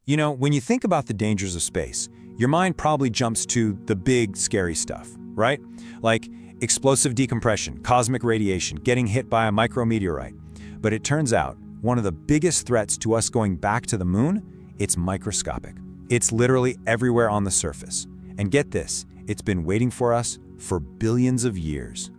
You know, when you think about the dangers of space, your mind probably jumps to the big, scary stuff, right? Like explosive decompression, cosmic radiation, getting hit by a micrometeorite. But it turns out, one of the biggest threats to us going back to the moon, it's microscopic. It's literally everywhere on the surface. And get this, it's been waiting for us for billions of years.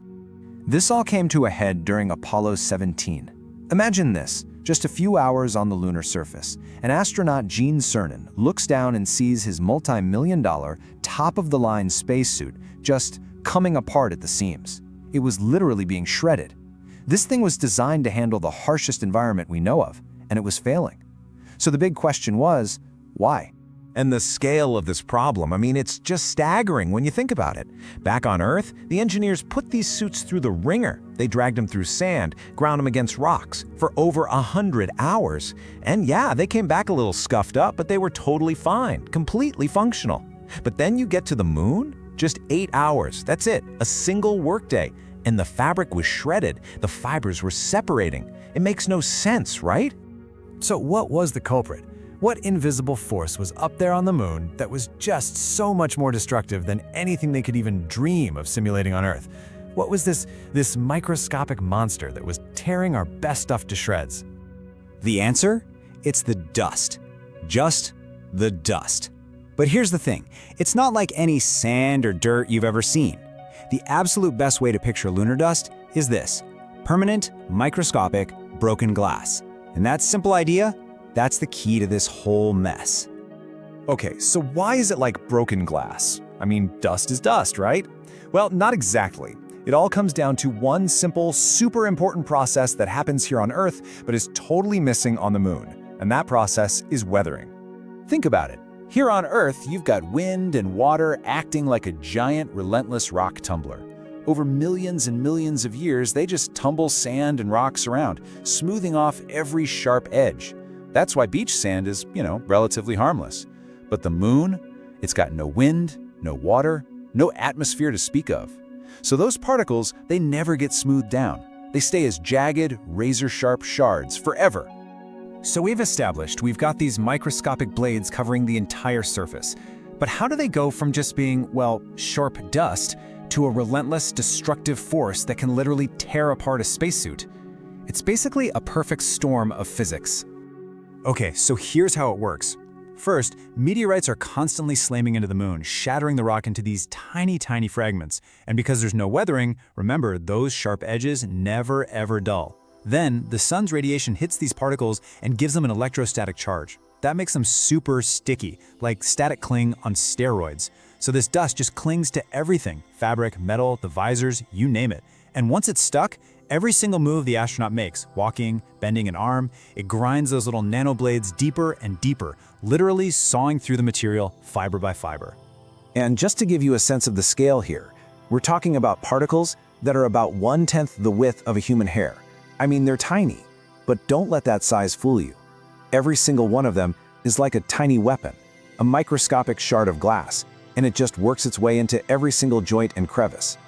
This all came to a head during Apollo 17. Imagine this, just a few hours on the lunar surface. An astronaut, Gene Cernan, looks down and sees his multi-million-dollar, top-of-the-line spacesuit just coming apart at the seams. It was literally being shredded. This thing was designed to handle the harshest environment we know of, and it was failing. So the big question was, why? And the scale of this problem, I mean, it's just staggering when you think about it. Back on Earth, the engineers put these suits through the ringer. They dragged them through sand, ground them against rocks for over 100 hours. And yeah, they came back a little scuffed up, but they were totally fine, completely functional. But then you get to the moon, just 8 hours, that's it, a single workday. And the fabric was shredded, the fibers were separating. It makes no sense, right? So what was the culprit? What invisible force was up there on the moon that was just so much more destructive than anything they could even dream of simulating on Earth? What was this microscopic monster that was tearing our best stuff to shreds? The answer? It's the dust. Just the dust. But here's the thing, it's not like any sand or dirt you've ever seen. The absolute best way to picture lunar dust is this: permanent, microscopic, broken glass. And that simple idea, that's the key to this whole mess. Okay, so why is it like broken glass? I mean, dust is dust, right? Well, not exactly. It all comes down to one simple, super important process that happens here on Earth, but is totally missing on the moon. And that process is weathering. Think about it. Here on Earth, you've got wind and water acting like a giant, relentless rock tumbler. Over millions and millions of years, they just tumble sand and rocks around, smoothing off every sharp edge. That's why beach sand is, relatively harmless. But the moon, it's got no wind, no water, no atmosphere to speak of. So those particles, they never get smoothed down. They stay as jagged, razor-sharp shards forever. So we've established we've got these microscopic blades covering the entire surface. But how do they go from just being, well, sharp dust to a relentless, destructive force that can literally tear apart a spacesuit? It's basically a perfect storm of physics. Okay, so here's how it works. First, meteorites are constantly slamming into the moon, shattering the rock into these tiny, tiny fragments. And because there's no weathering, remember, those sharp edges never ever dull. Then, the sun's radiation hits these particles and gives them an electrostatic charge. That makes them super sticky, like static cling on steroids. So this dust just clings to everything, fabric, metal, the visors, you name it. And once it's stuck, every single move the astronaut makes, walking, bending an arm, it grinds those little nanoblades deeper and deeper, literally sawing through the material fiber by fiber. And just to give you a sense of the scale here, we're talking about particles that are about 1/10 the width of a human hair. I mean, they're tiny, but don't let that size fool you. Every single one of them is like a tiny weapon, a microscopic shard of glass, and it just works its way into every single joint and crevice.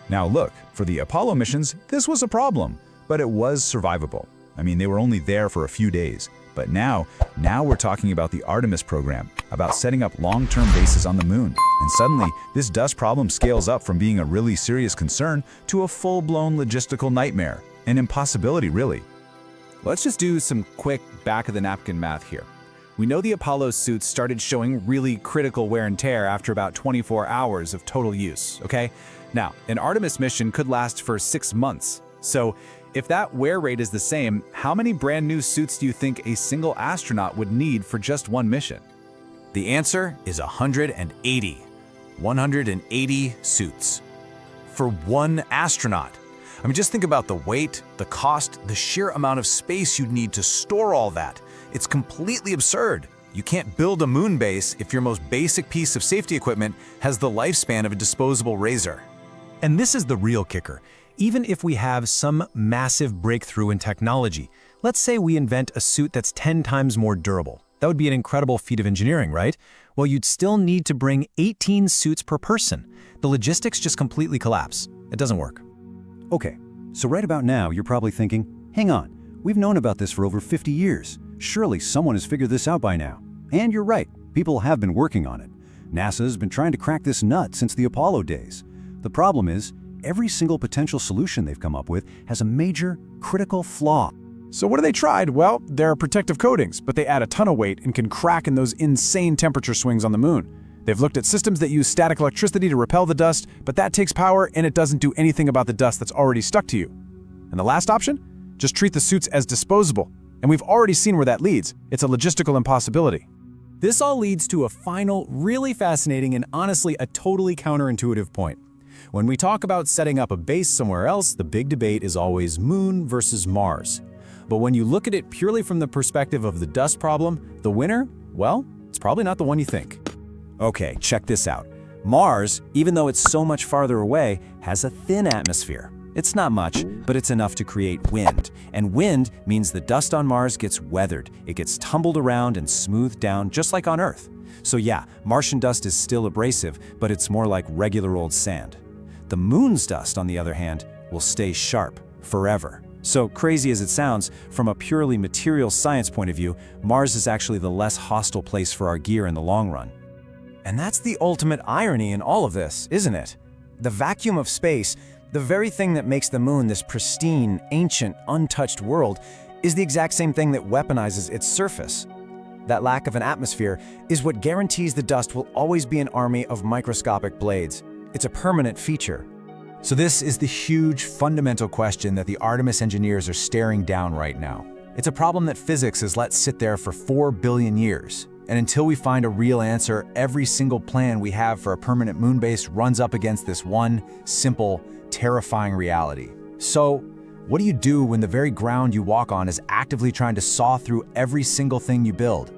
Now look, for the Apollo missions, this was a problem, but it was survivable. I mean, they were only there for a few days. But now we're talking about the Artemis program, about setting up long-term bases on the moon. And suddenly, this dust problem scales up from being a really serious concern to a full-blown logistical nightmare. An impossibility, really. Let's just do some quick back-of-the-napkin math here. We know the Apollo suits started showing really critical wear and tear after about 24 hours of total use, okay? Now, an Artemis mission could last for 6 months. So, if that wear rate is the same, how many brand new suits do you think a single astronaut would need for just one mission? The answer is 180. 180 suits. For one astronaut. I mean, just think about the weight, the cost, the sheer amount of space you'd need to store all that. It's completely absurd. You can't build a moon base if your most basic piece of safety equipment has the lifespan of a disposable razor. And this is the real kicker. Even if we have some massive breakthrough in technology, let's say we invent a suit that's 10 times more durable. That would be an incredible feat of engineering, right? Well, you'd still need to bring 18 suits per person. The logistics just completely collapse. It doesn't work. Okay, so right about now, you're probably thinking, hang on, we've known about this for over 50 years. Surely someone has figured this out by now. And you're right, people have been working on it. NASA's been trying to crack this nut since the Apollo days. The problem is, every single potential solution they've come up with has a major, critical flaw. So what have they tried? Well, there are protective coatings, but they add a ton of weight and can crack in those insane temperature swings on the moon. They've looked at systems that use static electricity to repel the dust, but that takes power and it doesn't do anything about the dust that's already stuck to you. And the last option? Just treat the suits as disposable. And we've already seen where that leads. It's a logistical impossibility. This all leads to a final, really fascinating and honestly a totally counterintuitive point. When we talk about setting up a base somewhere else, the big debate is always Moon versus Mars. But when you look at it purely from the perspective of the dust problem, the winner, well, it's probably not the one you think. Okay, check this out. Mars, even though it's so much farther away, has a thin atmosphere. It's not much, but it's enough to create wind. And wind means the dust on Mars gets weathered. It gets tumbled around and smoothed down just like on Earth. So yeah, Martian dust is still abrasive, but it's more like regular old sand. The moon's dust, on the other hand, will stay sharp forever. So crazy as it sounds, from a purely material science point of view, Mars is actually the less hostile place for our gear in the long run. And that's the ultimate irony in all of this, isn't it? The vacuum of space, the very thing that makes the moon this pristine, ancient, untouched world, is the exact same thing that weaponizes its surface. That lack of an atmosphere is what guarantees the dust will always be an army of microscopic blades. It's a permanent feature. So this is the huge, fundamental question that the Artemis engineers are staring down right now. It's a problem that physics has let sit there for 4 billion years. And until we find a real answer, every single plan we have for a permanent moon base runs up against this one, simple, terrifying reality. So, what do you do when the very ground you walk on is actively trying to saw through every single thing you build?